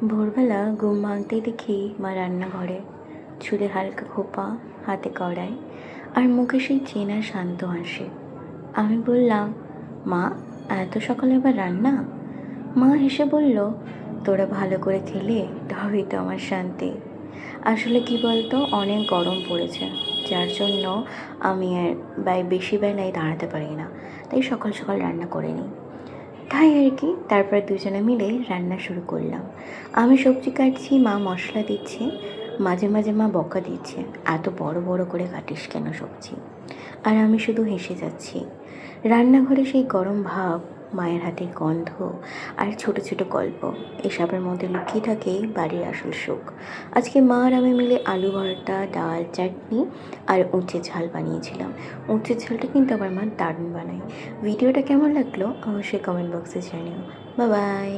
ভোরবেলা ঘুম ভাঙতেই দেখি মা রান্নাঘরে, চুলে হালকা খোঁপা, হাতে কড়াই, আর মুখে সেই চেনা শান্ত হাসি। আমি বললাম, মা, এত সকালে আবার রান্না? মা হেসে বলল, তোরা ভালো করে খেলে তবেই তো আমার শান্তি। আসলে কি বলতো, অনেক গরম পড়েছে, যার জন্য আমি আর বেশি বেলায় দাঁড়াতে পারি না, তাই সকাল সকাল রান্না করে নিই। তাই আর কি, তারপর দুজনে মিলে রান্না শুরু করলাম। আমি সবজি কাটছি, মা মশলা দিচ্ছে। মাঝে মাঝে মা বকা দিচ্ছে, এত বড় বড় করে কাটিস কেন সবজি। আর আমি শুধু হেসে যাচ্ছি। রান্নাঘরে সেই গরম ভাব, মায়ের হাতের গন্ধ, আর ছোট ছোট গল্প, এসবের মধ্যে লুকিয়ে থাকে বাড়ির আসল সুখ। আজকে মা আর আমি মিলে আলু ভর্তা, ডাল, চাটনি আর উঁচের ঝাল বানিয়েছিলাম। উঁচের ঝালটা কিন্তু আমার মা দারুণ বানায়। ভিডিওটা কেমন লাগলো অবশ্যই কমেন্ট বক্সে জানিও। Bye bye.